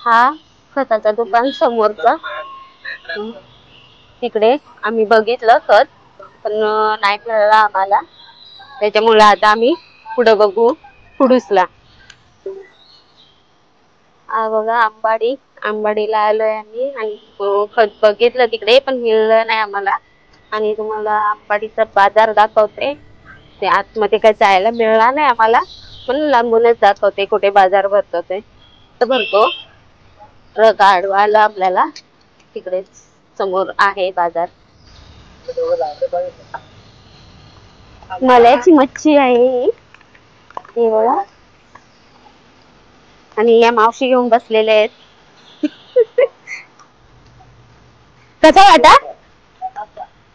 हा खताचा दुकान समोरचा. तिकडे आम्ही बघितलं खत, पण नाही मिळालं आम्हाला. त्याच्यामुळे आता आम्ही पुढे बघू कुडूसला. हा बघा आंबाडीला आलोय आम्ही आणि खत बघितलं तिकडे, पण मिळलं नाही आम्हाला. आणि तुम्हाला आंबाडीचा बाजार दाखवते. ते आतमध्ये काही जायला मिळालं नाही आम्हाला, पण लांबूनच दाखवते कुठे बाजार भरतो ते. भरतो गाडवा आला आपल्याला, तिकडेच समोर आहे बाजार. मल्याची मच्छी आहे हे बघा. आणि या मावशी घेऊन बसलेल्या आहेत. कसा वाटा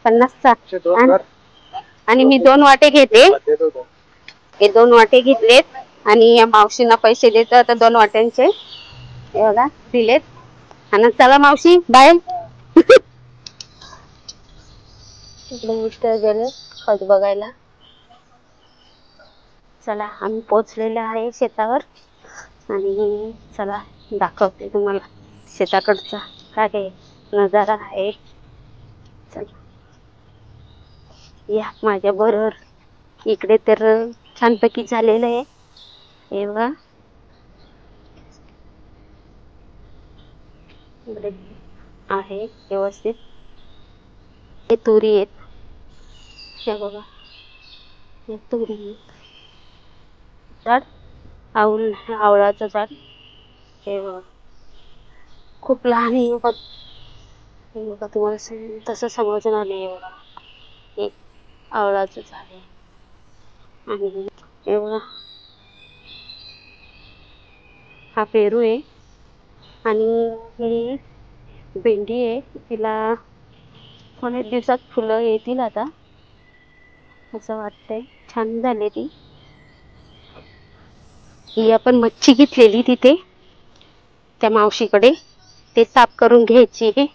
50चा. आणि मी 2 वाटे घेते. हे 2 वाटे घेतलेत आणि या मावशींना पैसे देत आता 2 वाट्यांचे. हे बघा दिलेत. आणि चला मावशी बाय. इकडे मिस्टर गेले खत बघायला. चला आम्ही पोहोचलेलो आहे शेतावर आणि चला दाखवते तुम्हाला शेताकडचा काय नजारा आहे. चला या माझ्या बरोबर. इकडे तर छानपैकी झालेलं आहे हे बघा. इकडे आहे व्यवस्थित. हे तुरी आहेत हे बघा. हे तुरी झाड आवळाचं झाड हे बघा. खूप लहान आहे बघ. हे बघा तुम्हाला तसं समजणार नाही. बघा हे आवळाचं झाड आहे. आणि हे बघा हा पेरू आहे आणि ही भेंडी आहे. तिला थोड्या दिवसात फुलं येतील आता असं वाटतंय. छान झाले ती. ही आपण मच्छी घेतलेली तिथे त्या मावशीकडे, ते साफ करून घ्यायची.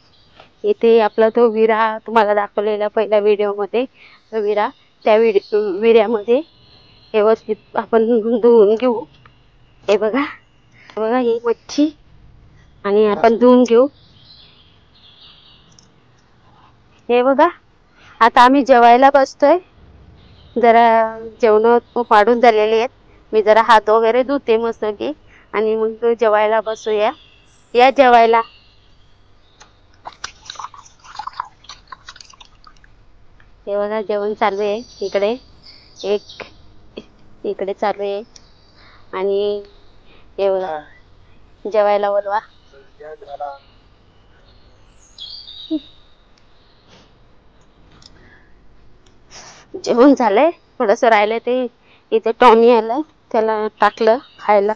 इथे आपला तो विरा तुम्हाला दाखवलेला पहिल्या व्हिडिओमध्ये, तो विरा त्या विऱ्यामध्ये व्यवस्थित आपण धुवून घेऊ. हे बघा बघा ही मच्छी आणि आपण धुवून घेऊ. हे बघा आता आम्ही जेवायला बसतोय. जरा जेवण वाढून झालेली आहेत. मी जरा हात वगैरे धुते मस्त की आणि मग जेवायला बसूया. या जेवायला. हे बघा जेवण चालू आहे इकडे. इकडे चालू आहे आणि हे बघा जेवायला बोलवा. जेवण झालंय. थोडस राहिलंय ते इथे टॉमी आलाय त्याला टाकलं खायला.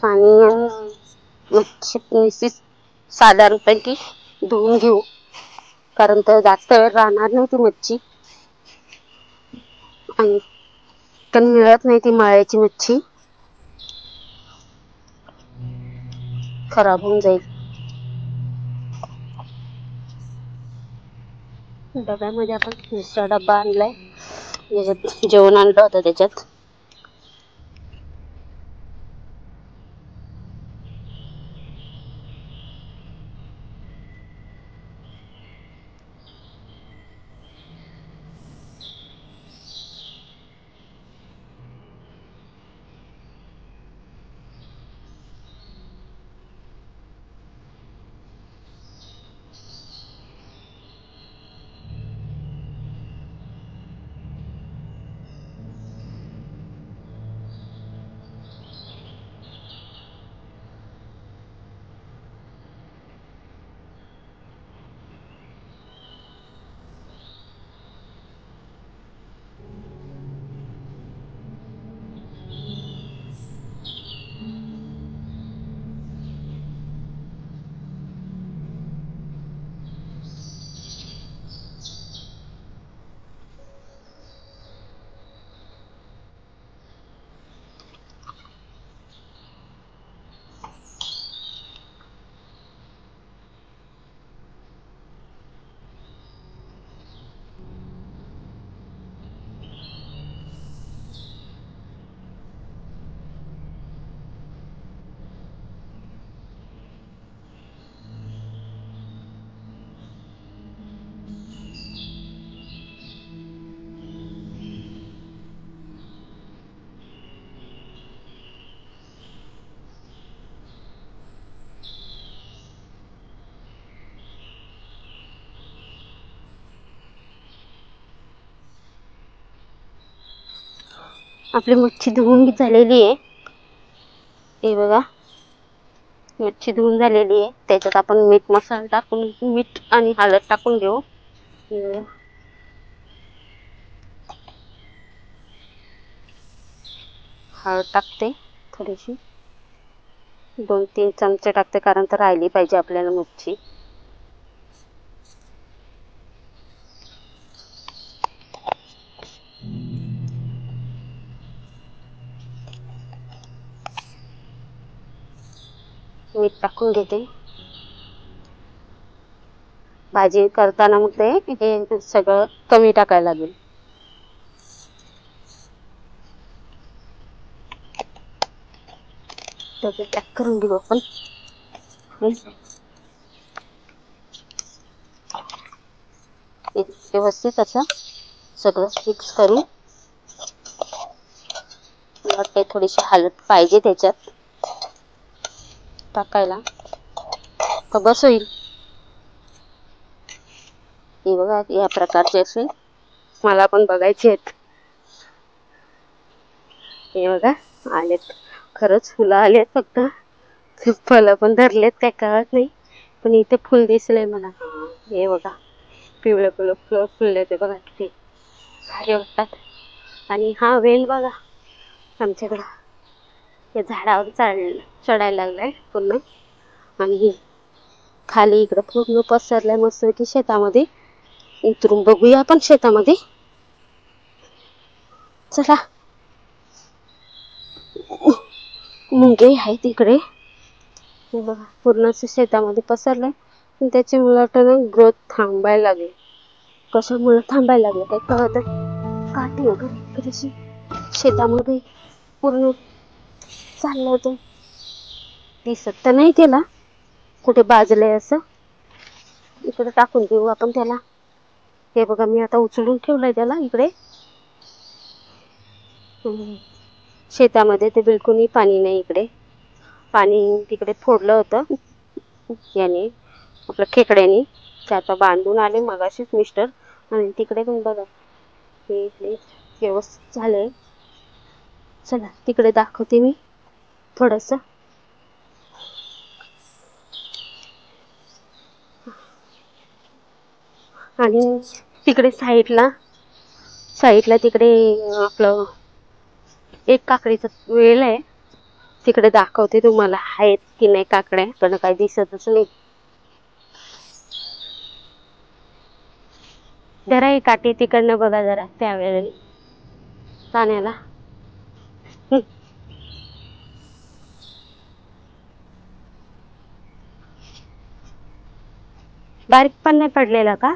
आणि मच्छी साधारणपैकी धुवून घेऊ, कारण तर जास्त वेळ राहणार नाही ती मच्छी. आणि पण मिळत नाही ती माळ्याची मच्छी, खराब होऊन जाईल. डब्यामध्ये आपण नुसता डब्बा आणलाय. याच्यात जेवण आणलं होतं त्याच्यात. आपली मच्छी धुवून झालेली आहे, हे बघा मच्छी धुवून झालेली आहे. त्याच्यात आपण मीठ मसाला टाकून, मीठ आणि हळद टाकून घेऊ. हळद टाकते थोडीशी, 2-3 चमचे टाकते, कारण तर राहिली पाहिजे आपल्याला मच्छी. मीठ टाकून घेते. भाजी करताना मग ते हे सगळं कमी टाकायला लागेल. त्याचं पॅक करून घेऊ आपण. व्यवस्थित असं सगळं मिक्स करून, वाटते थोडीशी हळद पाहिजे त्याच्यात टाकायला, तर बस होईल. हे बघा या प्रकारचे असे मला पण बघायचे आहेत. हे बघा आलेत, खरंच फुलं आलेत, फक्त फळं पण धरलेत काय कळत नाही, पण इथे फुल दिसलंय मला. हे बघा पिवळे फुलं फुलले ते बघा, किती भारी वाटतात. आणि हा वेल बघा आमच्याकडं या झाडावर चढायला लागलाय पूर्ण, आणि खाली इकडं पूर्ण पसरलाय मस्त की शेतामध्ये. उतरून बघूया आपण शेतामध्ये, चला. मुंगे आहेत इकडे, हे बघा पूर्ण शेतामध्ये पसरलंय. त्याची मला वाटतं ग्रोथ थांबायला लागली. कशामुळे थांबायला लागलं काही कळत, काठी वगैरे कशी शेतामध्ये पूर्ण चाललं होतं. दिसत तर नाही त्याला कुठे बाजलंय असं. इकडे टाकून देऊ आपण त्याला. हे बघा मी आता उचलून ठेवलंय त्याला इकडे. शेतामध्ये ते बिलकुलही पाणी नाही इकडे. पाणी तिकडे फोडलं होतं याने, आपल्या खेकड्याने. ते आता बांधून आले मगाशीच मिस्टर. आणि तिकडे पण बघा हे इकडे व्यवस्थित झालंय. चला तिकडे दाखवते मी थोडस. आणि तिकडे साईडला तिकडे आपलं एक काकडीचा वेल आहे, तिकडे दाखवते तुम्हाला आहेत की नाही काकड्या, पण काही दिसतच नाही. जरा ही काठी तिकडनं बघा जरा, त्यावेळेला पाण्याला. बारीक पण नाही पडलेला का?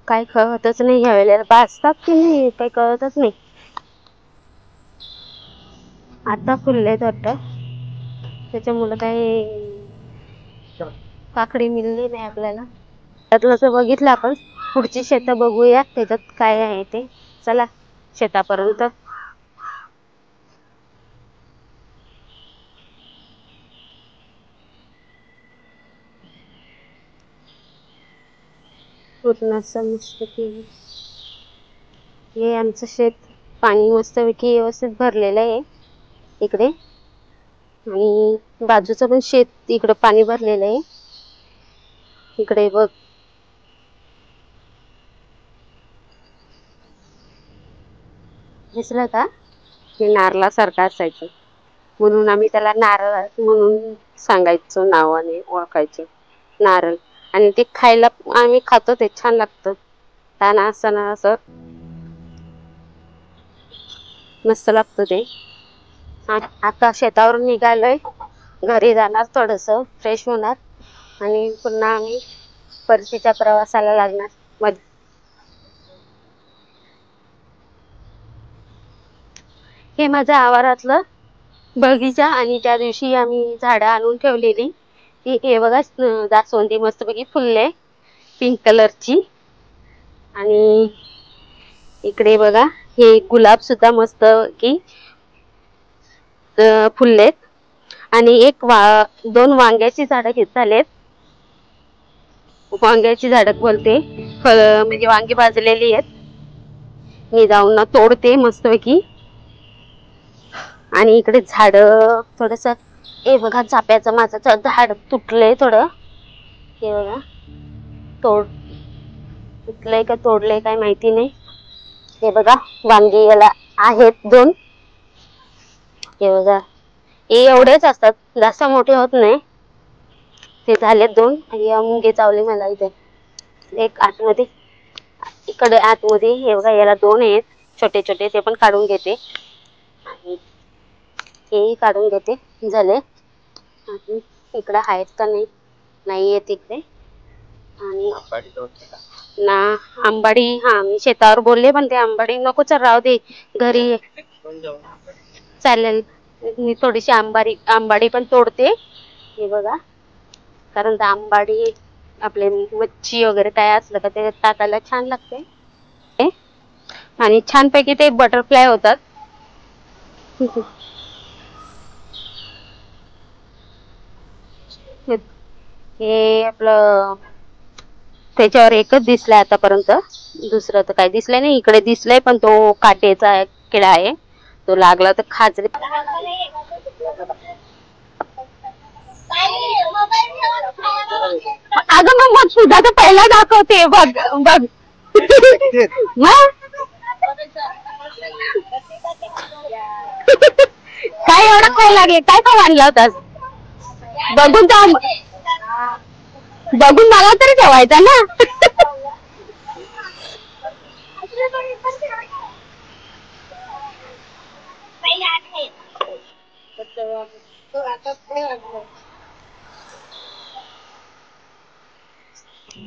काय कळतच नाही ह्या वेळेला, भाजतात की नाही काही कळतच नाही. आता फुललेत वाटतं, त्याच्यामुळे काही काकडी मिळली नाही आपल्याला. त्यातलं बघितलं आपण, पुढची शेतं बघूया त्याच्यात काय आहे ते. चला शेतापर्यंत. पूर्ण असं मस्तपैकी हे आमचं शेत, पाणी मस्तपैकी व्यवस्थित भरलेलं आहे इकडे. आणि बाजूचं पण शेत इकडं पाणी भरलेलं आहे. इकडे बघ दिसलं का, हे नारळासारखं असायचं, म्हणून आम्ही त्याला नारळ म्हणून सांगायचो, नावाने ओळखायचो नारळ. आणि ते खायला आम्ही खातो, ते छान लागतं. ताना असताना असं मस्त लागतं ते. आता शेतावरून निघालोय, घरी जाणार, थोडस फ्रेश होणार आणि पुन्हा आम्ही परतीच्या प्रवासाला लागणार. हे माझ्या आवारातलं बगीचा, आणि त्या दिवशी आम्ही झाडं आणून ठेवलेली. हे बघा जास्वंदी मस्तपैकी फुलले पिंक कलरची. आणि इकडे बघा हे गुलाब सुद्धा मस्त की फुललेत. आणि 2 वांग्याची झाडं झालेत. वांग्याची झाडं बोलते. म्हणजे वांगी भाजलेली आहेत. मी जाऊन ना तोडते मस्तपैकी. आणि इकडे झाड थोडस हे बघा, चाप्याचं माझं झाड तुटलंय थोडं. हे बघा, तुटलंय का तोडलंय काय माहिती नाही. हे बघा, वांगी याला आहेत 2. हे बघा, हे एवढेच असतात, जास्त मोठे होत नाही. ते झालेत 2. आणि मुंगे चावले मला इथे एक आतमध्ये. इकडे आतमध्ये हे बघा, याला 2 आहेत छोटे छोटे, ते पण काढून घेते. आणि हेही काढून घेते. झाले. इकडे आहेत का नाही, नाही येत इकडे. आणि ना आंबाडी, हा मी शेतावर बोलले पण ते आंबाडी नको, चल राहू दे घरी. चालेल, मी थोडीशी आंबाडी पण तोडते. हे बघा, कारण आंबाडी आपले मच्छी वगैरे काय असलं का ते टाकायला छान लागते. आणि छानपैकी ते बटरफ्लाय होतात. हे आपलं त्याच्यावर एकच दिसलाय आतापर्यंत, दुसरं तर काही दिसलंय नाही. इकडे दिसलंय पण तो काटेचा किडा आहे, तो लागला तर खाजरे. अगं मग तुझा तर पहिला दाखवते बघ बघ. काय एवढं काय लागले, काय काय आणला होतास? बघून तर बघून मला तरी ठेवायचा ना.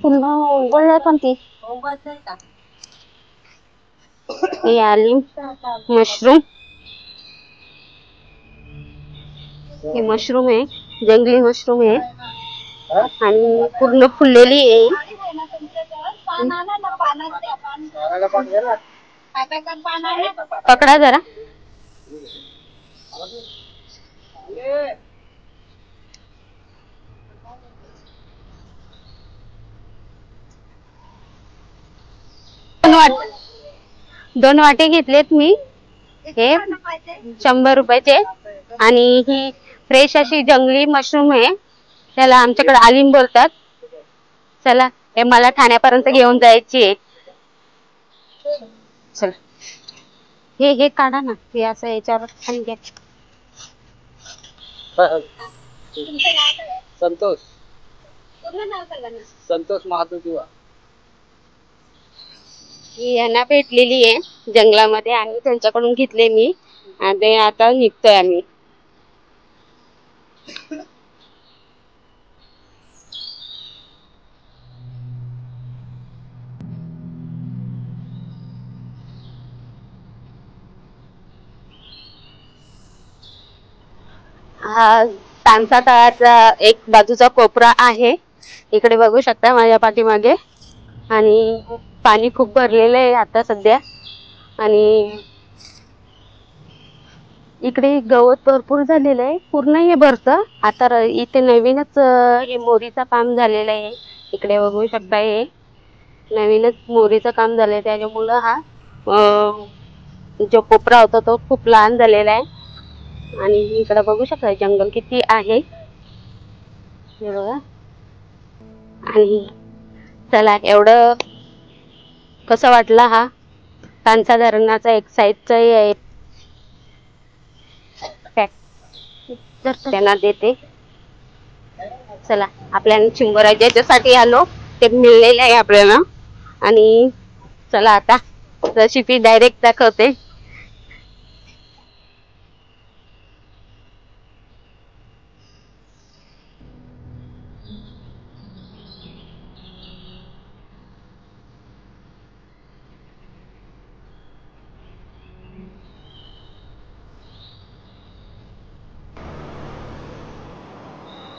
पुन्हा उघडलंय पण ती. हे आली मशरूम. हे मशरूम आहे, जंगली मशरूम आहे. आणि पूर्ण फुललेली आहे. पकडा जरा. दोन वाटे घेतलेत मी, हे 100 रुपयाचे. आणि ही फ्रेश अशी जंगली मशरूम आहे, त्याला आमच्याकडे आलीम बोलतात. चला, हे मला ठाण्यापर्यंत घेऊन जायची आहे. चल, हे काढा ना, हे असं याच्यावर खाली घ्या. संतोष, संतोष महातो किंवा ही यांना भेटलेली आहे जंगलामध्ये आणि त्यांच्याकडून घेतले मी. आणि आता निघतोय आम्ही. हा तानसा तळाचा एक बाजूचा कोपरा आहे, इकडे बघू शकता माझ्या पाठीमागे. आणि पाणी खूप भरलेलं आहे आता सध्या. आणि इकडे गवत भरपूर झालेलं आहे, पूर्ण हे भरतं आता. इथे नवीनच हे मोरीचं काम झालेलं आहे, इकडे बघू शकता. हे नवीनच मोरीचं काम झालंय, त्याच्यामुळं हा जो कोपरा होता तो खूप लहान झालेला आहे. आणि इकडे बघू शकता जंगल किती आहे, हे बघा. आणि चला, एवढं कसं वाटलं हा तानसा धरणाचा एक साईडचा आहे. त्यांना देते. चला, आपल्याला चिंबोरा ज्याच्यासाठी आलो ते मिळलेले आहे आपल्याला. आणि चला आता रेसिपी डायरेक्ट दाखवते.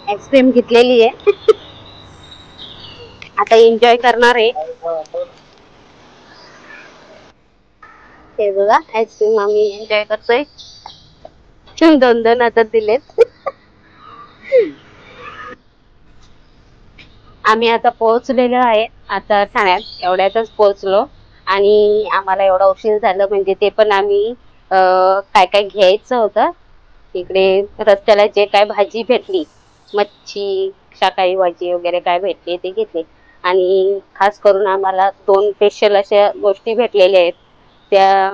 आईस्क्रीम घेतलेली आहे, आता एन्जॉय करणार आहे. हे बघा, आईस्क्रीम आम्ही एन्जॉय करतोय. 2-2 हातात दिलेत. आम्ही आता पोहोचलेलो आहे, आता ठाण्यात एवढ्यातच पोहोचलो. आणि आम्हाला एवढा उशीर झालं म्हणजे ते पण आम्ही काय काय घ्यायचं होतं तिकडे. रस्त्याला जे काय भाजी भेटली, मच्छी शाकाहारी भाजी वगैरे काय भेटली ते घेतले. आणि खास करून आम्हाला 2 स्पेशल अशा गोष्टी भेटलेल्या आहेत. त्या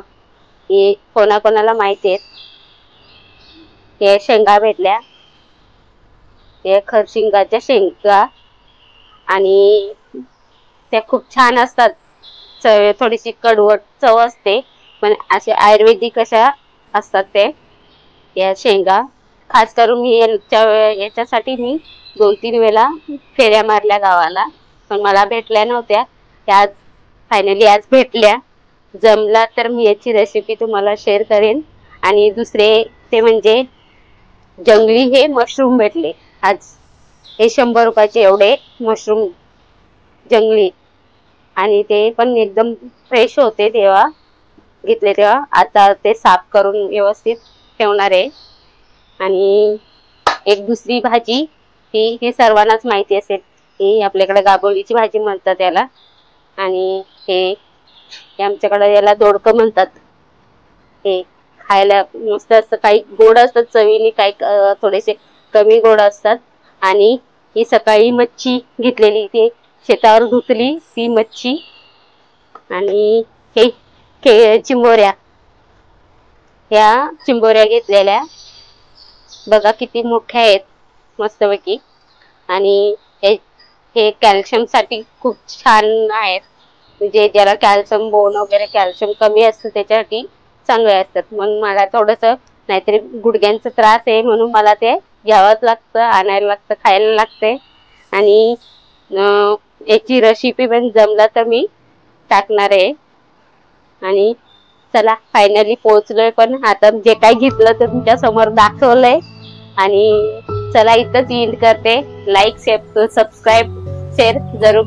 कोणाकोणाला माहिती आहेत. ते शेंगा भेटल्या, ते खरशिंगाच्या शेंगा. आणि त्या खूप छान असतात. थोडीशी कडवट चव असते, पण असे आयुर्वेदिक अशा असतात ते या शेंगा. खास करून मी याच्यासाठी मी 2-3 वेळा फेऱ्या मारल्या गावाला, पण मला भेटल्या नव्हत्या. त्या आज फायनली आज भेटल्या. जमला तर मी याची रेसिपी तुम्हाला शेअर करेन. आणि दुसरे ते म्हणजे जंगली हे मशरूम भेटले आज. हे 100 रुपयाचे एवढे मशरूम जंगली. आणि ते पण एकदम फ्रेश होते तेव्हा घेतले तेव्हा. आता ते साफ करून व्यवस्थित ठेवणार आहे. आणि एक दुसरी भाजी ही सर्वांनाच माहिती असेल, ही आपल्याकडे गाबोळीची भाजी म्हणतात याला. आणि हे आमच्याकडे याला दोडकं म्हणतात. हे खायला मस्त असतं, काही गोड असतात चवीने, काही थोडेसे कमी गोड असतात. आणि ही सकाळी मच्छी घेतलेली, ती शेतावर धुतली ती मच्छी. आणि हे चिंबोऱ्या, ह्या चिंबोऱ्या घेतलेल्या बघा किती मोठ्या आहेत मस्तपैकी. आणि हे कॅल्शियम साठी खूप छान आहेत. म्हणजे ज्याला कॅल्शियम बोन वगैरे कॅल्शियम कमी असतं त्याच्यासाठी चांगले असतात. मग मला थोडंसं नाहीतरी गुडघ्यांचा त्रास आहे म्हणून मला ते घ्यावंच लागतं, आणायला लागतं, खायला लागते. आणि याची रेसिपी पण जमला तर मी टाकणार आहे. आणि चला फायनली पोहोचलोय, पण आता जे काही घेतलं ते तुमच्या समोर दाखवलंय. आणि चला इथंच एंड करते. लाईक, सबस्क्राईब, शेअर जरूर